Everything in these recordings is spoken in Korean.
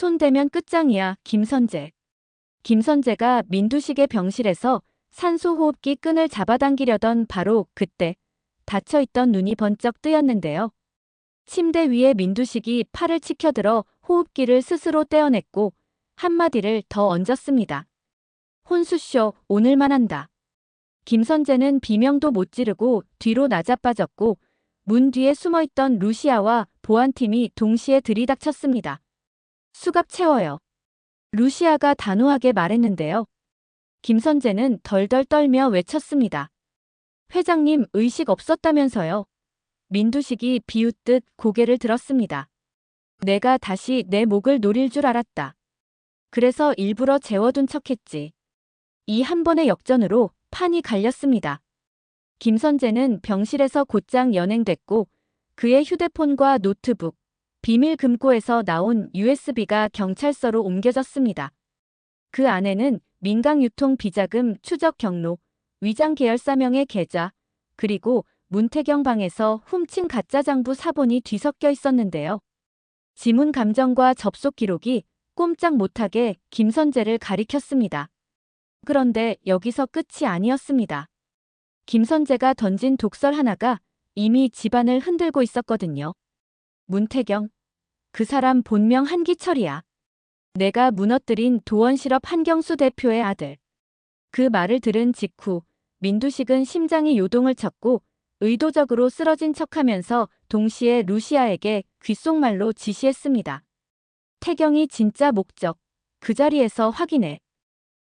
손대면 끝장이야, 김선재. 김선재가 민두식의 병실에서 산소호흡기 끈을 잡아당기려던 바로 그때 닫혀있던 눈이 번쩍 뜨였는데요. 침대 위에 민두식이 팔을 치켜들어 호흡기를 스스로 떼어냈고 한마디를 더 얹었습니다. 혼수쇼, 오늘만 한다. 김선재는 비명도 못 지르고 뒤로 나자빠졌고 문 뒤에 숨어있던 루시아와 보안팀이 동시에 들이닥쳤습니다. 수갑 채워요. 루시아가 단호하게 말했는데요. 김선재는 덜덜 떨며 외쳤습니다. 회장님 의식 없었다면서요. 민두식이 비웃듯 고개를 들었습니다. 내가 다시 내 목을 노릴 줄 알았다. 그래서 일부러 재워둔 척했지. 이 한 번의 역전으로 판이 갈렸습니다. 김선재는 병실에서 곧장 연행됐고 그의 휴대폰과 노트북, 비밀 금고에서 나온 USB가 경찰서로 옮겨졌습니다. 그 안에는 민강유통 비자금 추적 경로, 위장 계열사명의 계좌, 그리고 문태경 방에서 훔친 가짜 장부 사본이 뒤섞여 있었는데요. 지문 감정과 접속 기록이 꼼짝 못하게 김선재를 가리켰습니다. 그런데 여기서 끝이 아니었습니다. 김선재가 던진 독설 하나가 이미 집안을 흔들고 있었거든요. 문태경, 그 사람 본명 한기철이야. 내가 무너뜨린 도원실업 한경수 대표의 아들. 그 말을 들은 직후 민두식은 심장이 요동을 쳤고 의도적으로 쓰러진 척하면서 동시에 루시아에게 귓속말로 지시했습니다. 태경이 진짜 목적, 그 자리에서 확인해.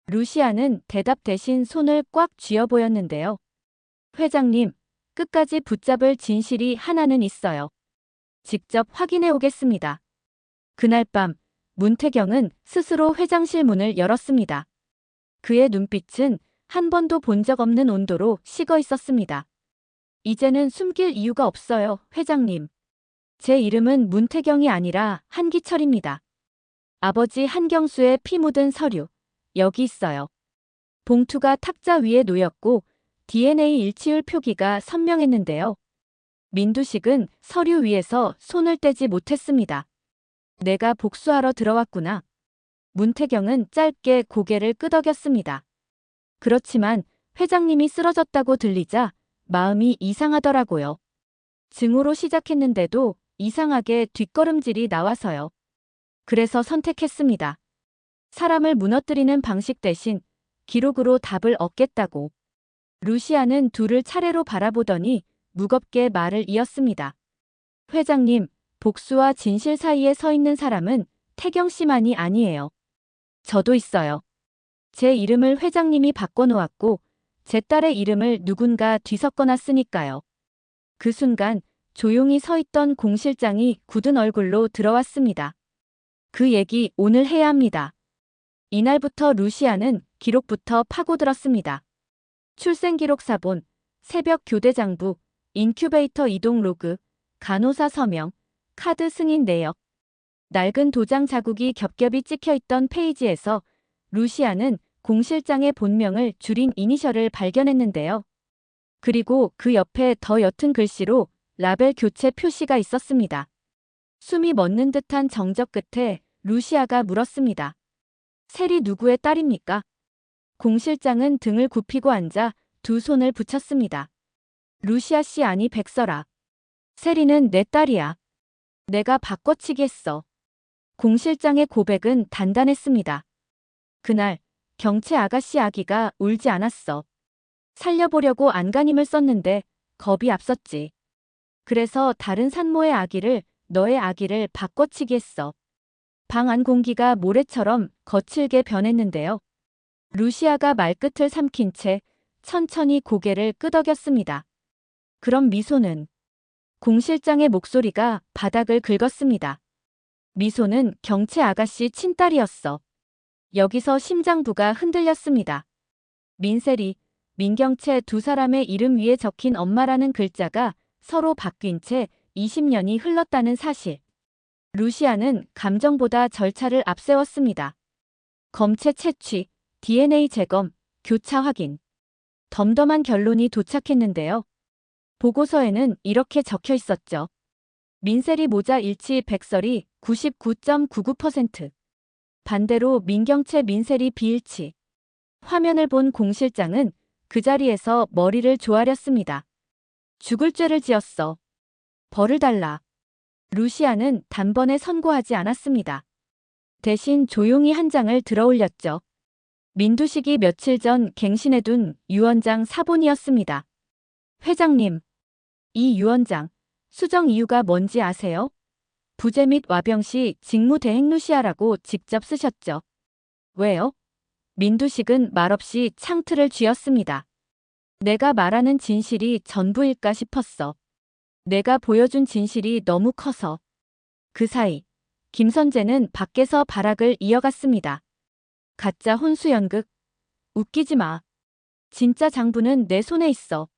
루시아는 대답 대신 손을 꽉 쥐어 보였는데요. 회장님, 끝까지 붙잡을 진실이 하나는 있어요. 직접 확인해 오겠습니다. 그날 밤 문태경은 스스로 회장실 문을 열었습니다. 그의 눈빛은 한 번도 본 적 없는 온도로 식어 있었습니다. 이제는 숨길 이유가 없어요, 회장님. 제 이름은 문태경이 아니라 한기철입니다. 아버지 한경수의 피 묻은 서류, 여기 있어요. 봉투가 탁자 위에 놓였고 DNA 일치율 표기가 선명했는데요. 민두식은 서류 위에서 손을 떼지 못했습니다. 내가 복수하러 들어왔구나. 문태경은 짧게 고개를 끄덕였습니다. 그렇지만 회장님이 쓰러졌다고 들리자 마음이 이상하더라고요. 증오로 시작했는데도 이상하게 뒷걸음질이 나와서요. 그래서 선택했습니다. 사람을 무너뜨리는 방식 대신 기록으로 답을 얻겠다고. 루시아는 둘을 차례로 바라보더니 무겁게 말을 이었습니다. 회장님, 복수와 진실 사이에 서 있는 사람은 태경 씨만이 아니에요. 저도 있어요. 제 이름을 회장님이 바꿔놓았고 제 딸의 이름을 누군가 뒤섞어놨으니까요. 그 순간 조용히 서 있던 공 실장이 굳은 얼굴로 들어왔습니다. 그 얘기 오늘 해야 합니다. 이날부터 루시아는 기록부터 파고들었습니다. 출생기록 사본, 새벽 교대 장부, 인큐베이터 이동 로그, 간호사 서명, 카드 승인 내역. 낡은 도장 자국이 겹겹이 찍혀있던 페이지에서 루시아는 공 실장의 본명을 줄인 이니셜을 발견했는데요. 그리고 그 옆에 더 옅은 글씨로 라벨 교체 표시가 있었습니다. 숨이 멎는 듯한 정적 끝에 루시아가 물었습니다. 셀이 누구의 딸입니까? 공 실장은 등을 굽히고 앉아 두 손을 붙였습니다. 루시아 씨 아니 백설아. 셀이는 내 딸이야. 내가 바꿔치기 했어. 공 실장의 고백은 단단했습니다. 그날 경채 아가씨 아기가 울지 않았어. 살려보려고 안간힘을 썼는데 겁이 앞섰지. 그래서 다른 산모의 아기를 너의 아기를 바꿔치기 했어. 방 안 공기가 모래처럼 거칠게 변했는데요. 루시아가 말끝을 삼킨 채 천천히 고개를 끄덕였습니다. 그럼 미소는? 공 실장의 목소리가 바닥을 긁었습니다. 미소는 경채 아가씨 친딸이었어. 여기서 심장부가 흔들렸습니다. 민세리, 민경채 두 사람의 이름 위에 적힌 엄마라는 글자가 서로 바뀐 채 20년이 흘렀다는 사실. 루시아는 감정보다 절차를 앞세웠습니다. 검체 채취, DNA 재검, 교차 확인. 덤덤한 결론이 도착했는데요. 보고서에는 이렇게 적혀 있었죠. 민세리 모자 일치 백설이 99.99%, 반대로 민경채 민세리 비일치. 화면을 본 공 실장은 그 자리에서 머리를 조아렸습니다. 죽을 죄를 지었어. 벌을 달라. 루시아는 단번에 선고하지 않았습니다. 대신 조용히 한 장을 들어올렸죠. 민두식이 며칠 전 갱신해둔 유원장 사본이었습니다. 회장님, 이 유원장 수정 이유가 뭔지 아세요? 부재 및 와병 시 직무대행 루시아라고 직접 쓰셨죠. 왜요? 민두식은 말없이 창틀을 쥐었습니다. 내가 말하는 진실이 전부일까 싶었어. 내가 보여준 진실이 너무 커서. 그 사이 김선재는 밖에서 발악을 이어갔습니다. 가짜 혼수 연극. 웃기지 마. 진짜 장부는 내 손에 있어.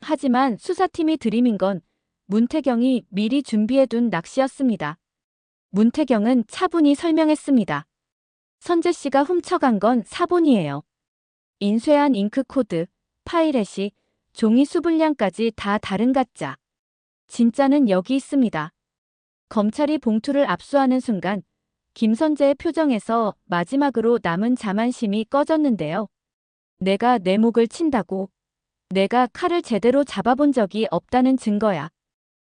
하지만 수사팀이 들이민 건 문태경이 미리 준비해둔 낚시였습니다. 문태경은 차분히 설명했습니다. 선재 씨가 훔쳐간 건 사본이에요. 인쇄한 잉크코드, 파일햇이, 종이 수분량까지 다 다른 가짜. 진짜는 여기 있습니다. 검찰이 봉투를 압수하는 순간 김선재의 표정에서 마지막으로 남은 자만심이 꺼졌는데요. 내가 내 목을 친다고. 내가 칼을 제대로 잡아본 적이 없다는 증거야.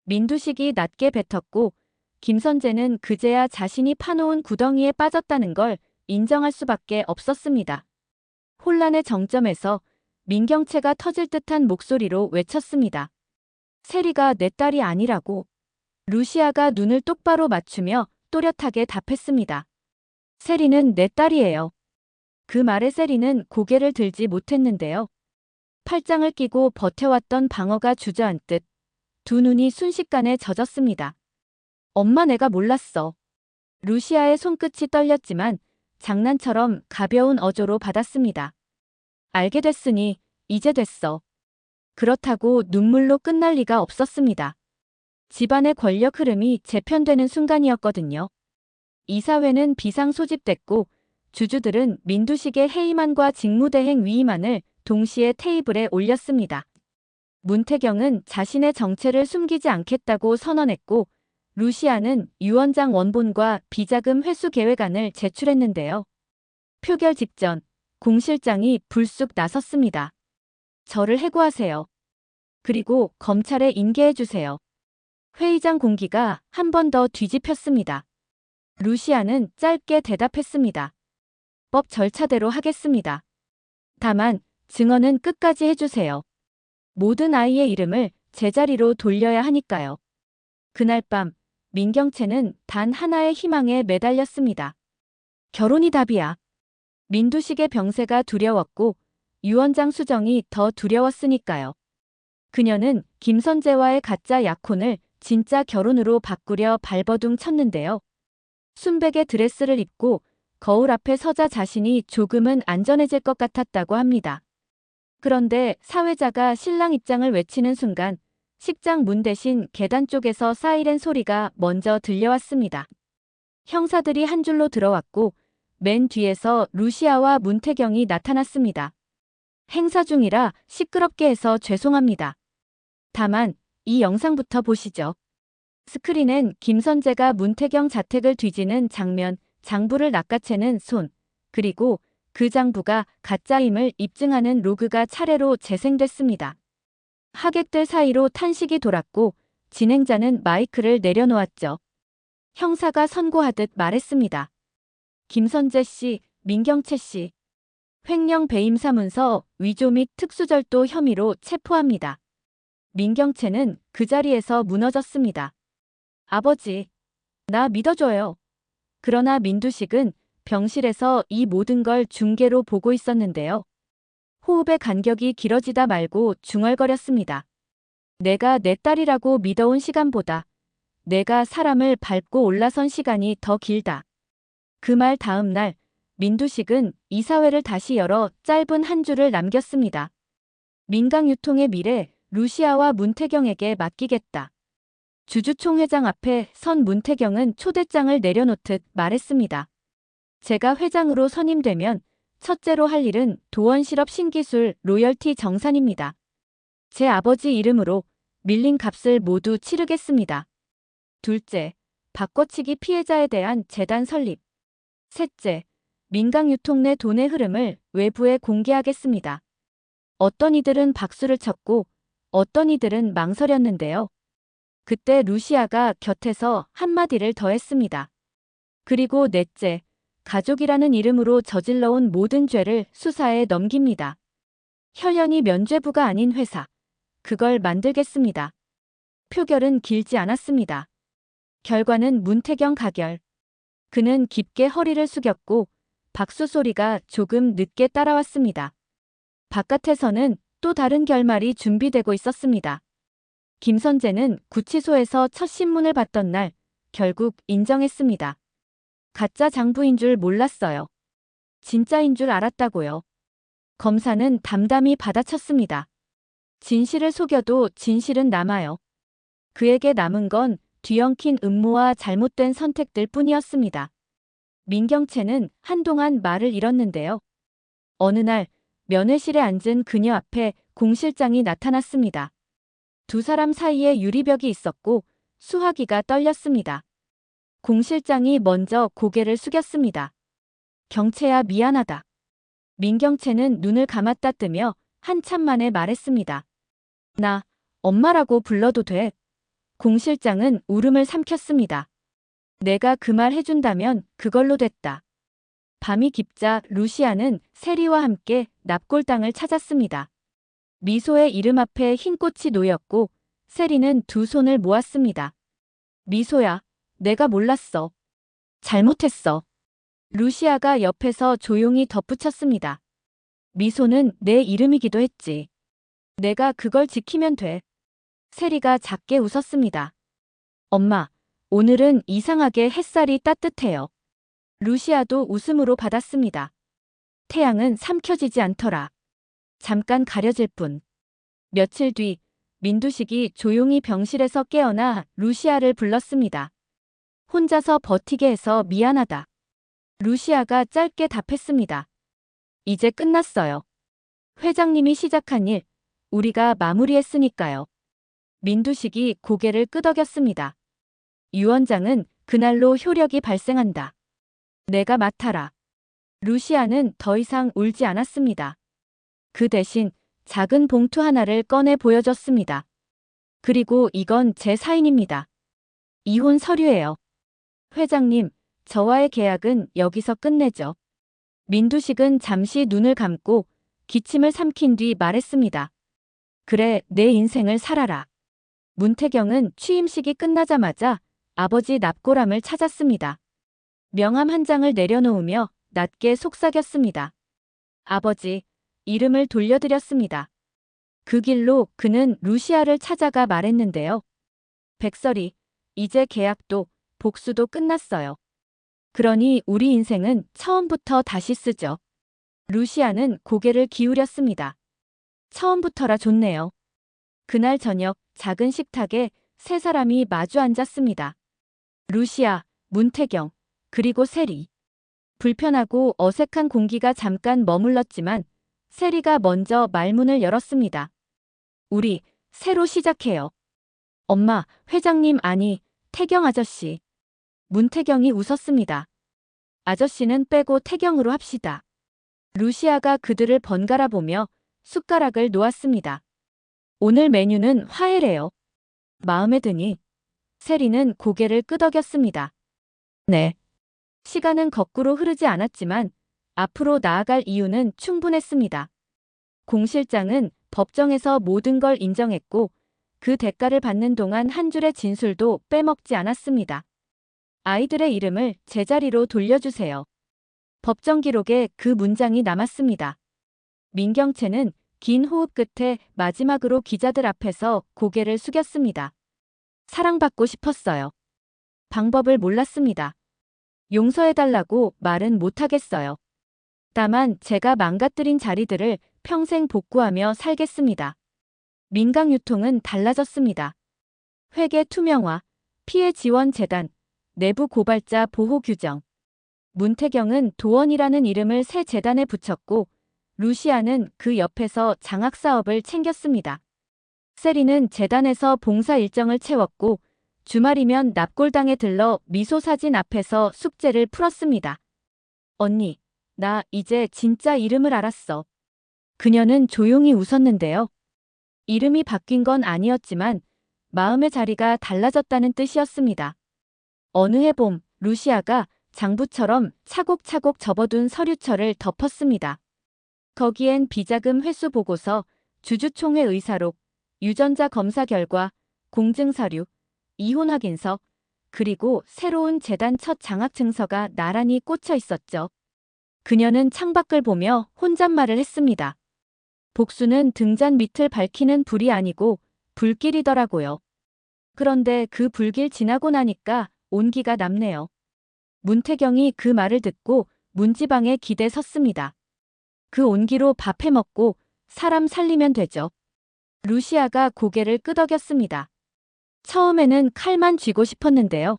민두식이 낮게 뱉었고 김선재는 그제야 자신이 파놓은 구덩이에 빠졌다는 걸 인정할 수밖에 없었습니다. 혼란의 정점에서 민경채가 터질 듯한 목소리로 외쳤습니다. 세리가 내 딸이 아니라고. 루시아가 눈을 똑바로 맞추며 또렷하게 답했습니다. 세리는 내 딸이에요. 그 말에 세리는 고개를 들지 못했는데요. 팔짱을 끼고 버텨왔던 방어가 주저앉듯 두 눈이 순식간에 젖었습니다. 엄마 내가 몰랐어. 루시아의 손끝이 떨렸지만 장난처럼 가벼운 어조로 받았습니다. 알게 됐으니 이제 됐어. 그렇다고 눈물로 끝날 리가 없었습니다. 집안의 권력 흐름이 재편되는 순간이었거든요. 이사회는 비상 소집됐고 주주들은 민두식의 해임안과 직무대행 위임안을 동시에 테이블에 올렸습니다. 문태경은 자신의 정체를 숨기지 않겠다고 선언했고 루시아는 유원장 원본과 비자금 회수 계획안을 제출했는데요. 표결 직전 공 실장이 불쑥 나섰습니다. 저를 해고하세요. 그리고 검찰에 인계해주세요. 회의장 공기가 한 번 더 뒤집혔습니다. 루시아는 짧게 대답했습니다. 법 절차대로 하겠습니다. 다만 증언은 끝까지 해주세요. 모든 아이의 이름을 제자리로 돌려야 하니까요. 그날 밤 민경채는 단 하나의 희망에 매달렸습니다. 결혼이 답이야. 민두식의 병세가 두려웠고 유원장 수정이 더 두려웠으니까요. 그녀는 김선재와의 가짜 약혼을 진짜 결혼으로 바꾸려 발버둥 쳤는데요. 순백의 드레스를 입고 거울 앞에 서자 자신이 조금은 안전해질 것 같았다고 합니다. 그런데 사회자가 신랑 입장을 외치는 순간 식장 문 대신 계단 쪽에서 사이렌 소리가 먼저 들려왔습니다. 형사들이 한 줄로 들어왔고 맨 뒤에서 루시아와 문태경이 나타났습니다. 행사 중이라 시끄럽게 해서 죄송합니다. 다만 이 영상부터 보시죠. 스크린엔 김선재가 문태경 자택을 뒤지는 장면, 장부를 낚아채는 손, 그리고 그 장부가 가짜임을 입증하는 로그가 차례로 재생됐습니다. 하객들 사이로 탄식이 돌았고 진행자는 마이크를 내려놓았죠. 형사가 선고하듯 말했습니다. 김선재 씨, 민경채 씨. 횡령 배임 사문서 위조 및 특수절도 혐의로 체포합니다. 민경채는 그 자리에서 무너졌습니다. 아버지, 나 믿어줘요. 그러나 민두식은 병실에서 이 모든 걸 중계로 보고 있었는데요. 호흡의 간격이 길어지다 말고 중얼거렸습니다. 내가 내 딸이라고 믿어온 시간보다 내가 사람을 밟고 올라선 시간이 더 길다. 그 말 다음 날 민두식은 이사회를 다시 열어 짧은 한 줄을 남겼습니다. 민강유통의 미래 루시아와 문태경에게 맡기겠다. 주주총회장 앞에 선 문태경은 초대장을 내려놓듯 말했습니다. 제가 회장으로 선임되면 첫째로 할 일은 도원실업 신기술 로열티 정산입니다. 제 아버지 이름으로 밀린 값을 모두 치르겠습니다. 둘째, 바꿔치기 피해자에 대한 재단 설립. 셋째, 민강유통 내 돈의 흐름을 외부에 공개하겠습니다. 어떤 이들은 박수를 쳤고 어떤 이들은 망설였는데요. 그때 루시아가 곁에서 한마디를 더했습니다. 그리고 넷째, 가족이라는 이름으로 저질러온 모든 죄를 수사에 넘깁니다. 혈연이 면죄부가 아닌 회사, 그걸 만들겠습니다. 표결은 길지 않았습니다. 결과는 문태경 가결. 그는 깊게 허리를 숙였고 박수 소리가 조금 늦게 따라왔습니다. 바깥에서는 또 다른 결말이 준비되고 있었습니다. 김선재는 구치소에서 첫 신문을 봤던 날 결국 인정했습니다. 가짜 장부인 줄 몰랐어요. 진짜인 줄 알았다고요. 검사는 담담히 받아쳤습니다. 진실을 속여도 진실은 남아요. 그에게 남은 건 뒤엉킨 음모와 잘못된 선택들 뿐이었습니다. 민경채는 한동안 말을 잃었는데요. 어느 날 면회실에 앉은 그녀 앞에 공 실장이 나타났습니다. 두 사람 사이에 유리벽이 있었고 수화기가 떨렸습니다. 공 실장이 먼저 고개를 숙였습니다. 경채야 미안하다. 민경채는 눈을 감았다 뜨며 한참 만에 말했습니다. 나 엄마라고 불러도 돼. 공 실장은 울음을 삼켰습니다. 내가 그 말 해준다면 그걸로 됐다. 밤이 깊자 루시아는 세리와 함께 납골당을 찾았습니다. 미소의 이름 앞에 흰 꽃이 놓였고 세리는 두 손을 모았습니다. 미소야, 내가 몰랐어. 잘못했어. 루시아가 옆에서 조용히 덧붙였습니다. 미소는 내 이름이기도 했지. 내가 그걸 지키면 돼. 세리가 작게 웃었습니다. 엄마, 오늘은 이상하게 햇살이 따뜻해요. 루시아도 웃음으로 받았습니다. 태양은 삼켜지지 않더라. 잠깐 가려질 뿐. 며칠 뒤 민두식이 조용히 병실에서 깨어나 루시아를 불렀습니다. 혼자서 버티게 해서 미안하다. 루시아가 짧게 답했습니다. 이제 끝났어요. 회장님이 시작한 일, 우리가 마무리했으니까요. 민두식이 고개를 끄덕였습니다. 유 원장은 그날로 효력이 발생한다. 내가 맡아라. 루시아는 더 이상 울지 않았습니다. 그 대신 작은 봉투 하나를 꺼내 보여줬습니다. 그리고 이건 제 사인입니다. 이혼 서류예요. 회장님, 저와의 계약은 여기서 끝내죠. 민두식은 잠시 눈을 감고 기침을 삼킨 뒤 말했습니다. 그래, 내 인생을 살아라. 문태경은 취임식이 끝나자마자 아버지 납골함을 찾았습니다. 명함 한 장을 내려놓으며 낮게 속삭였습니다. 아버지, 이름을 돌려드렸습니다. 그 길로 그는 루시아를 찾아가 말했는데요. 백설이, 이제 계약도 복수도 끝났어요. 그러니 우리 인생은 처음부터 다시 쓰죠. 루시아는 고개를 기울였습니다. 처음부터라 좋네요. 그날 저녁 작은 식탁에 세 사람이 마주 앉았습니다. 루시아, 문태경, 그리고 세리. 불편하고 어색한 공기가 잠깐 머물렀지만 세리가 먼저 말문을 열었습니다. 우리 새로 시작해요. 엄마, 회장님 아니, 태경 아저씨. 문태경이 웃었습니다. 아저씨는 빼고 태경으로 합시다. 루시아가 그들을 번갈아 보며 숟가락을 놓았습니다. 오늘 메뉴는 화해래요. 마음에 드니? 세리는 고개를 끄덕였습니다. 네. 시간은 거꾸로 흐르지 않았지만 앞으로 나아갈 이유는 충분했습니다. 공 실장은 법정에서 모든 걸 인정했고 그 대가를 받는 동안 한 줄의 진술도 빼먹지 않았습니다. 아이들의 이름을 제자리로 돌려주세요. 법정 기록에 그 문장이 남았습니다. 민경채는 긴 호흡 끝에 마지막으로 기자들 앞에서 고개를 숙였습니다. 사랑받고 싶었어요. 방법을 몰랐습니다. 용서해달라고 말은 못하겠어요. 다만 제가 망가뜨린 자리들을 평생 복구하며 살겠습니다. 민강유통은 달라졌습니다. 회계 투명화, 피해 지원 재단, 내부 고발자 보호 규정. 문태경은 도원이라는 이름을 새 재단에 붙였고 루시아는 그 옆에서 장학 사업을 챙겼습니다. 세리는 재단에서 봉사 일정을 채웠고 주말이면 납골당에 들러 미소 사진 앞에서 숙제를 풀었습니다. 언니, 나 이제 진짜 이름을 알았어. 그녀는 조용히 웃었는데요. 이름이 바뀐 건 아니었지만 마음의 자리가 달라졌다는 뜻이었습니다. 어느 해 봄, 루시아가 장부처럼 차곡차곡 접어둔 서류철을 덮었습니다. 거기엔 비자금 회수 보고서, 주주총회 의사록, 유전자 검사 결과, 공증 서류, 이혼 확인서, 그리고 새로운 재단 첫 장학 증서가 나란히 꽂혀 있었죠. 그녀는 창밖을 보며 혼잣말을 했습니다. 복수는 등잔 밑을 밝히는 불이 아니고 불길이더라고요. 그런데 그 불길 지나고 나니까 온기가 남네요. 문태경이 그 말을 듣고 문지방에 기대 섰습니다. 그 온기로 밥 해먹고 사람 살리면 되죠. 루시아가 고개를 끄덕였습니다. 처음에는 칼만 쥐고 싶었는데요.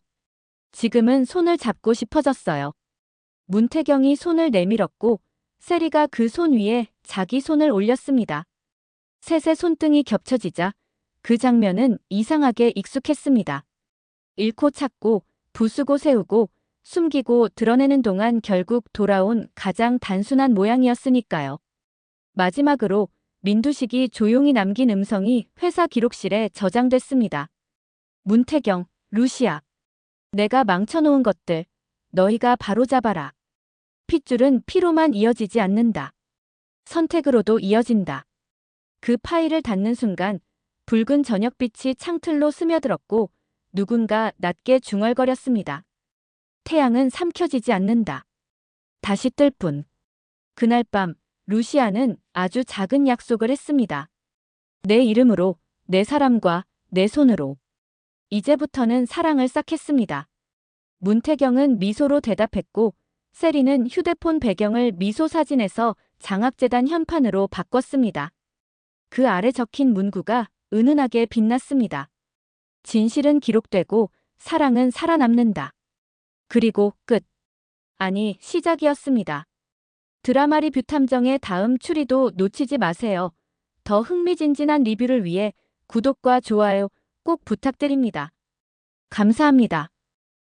지금은 손을 잡고 싶어졌어요. 문태경이 손을 내밀었고 세리가 그 손 위에 자기 손을 올렸습니다. 셋의 손등이 겹쳐지자 그 장면은 이상하게 익숙했습니다. 잃고 찾고 부수고 세우고 숨기고 드러내는 동안 결국 돌아온 가장 단순한 모양이었으니까요. 마지막으로 민두식이 조용히 남긴 음성이 회사 기록실에 저장됐습니다. 문태경, 루시아. 내가 망쳐놓은 것들, 너희가 바로잡아라. 핏줄은 피로만 이어지지 않는다. 선택으로도 이어진다. 그 파일을 닫는 순간 붉은 저녁빛이 창틀로 스며들었고 누군가 낮게 중얼거렸습니다. 태양은 삼켜지지 않는다. 다시 뜰 뿐. 그날 밤 루시아는 아주 작은 약속을 했습니다. 내 이름으로, 내 사람과 내 손으로. 이제부터는 사랑을 쌓겠습니다. 문태경은 미소로 대답했고 세리는 휴대폰 배경을 미소 사진에서 장학재단 현판으로 바꿨습니다. 그 아래 적힌 문구가 은은하게 빛났습니다. 진실은 기록되고 사랑은 살아남는다. 그리고 끝. 아니, 시작이었습니다. 드라마 리뷰 탐정의 다음 추리도 놓치지 마세요. 더 흥미진진한 리뷰를 위해 구독과 좋아요 꼭 부탁드립니다. 감사합니다.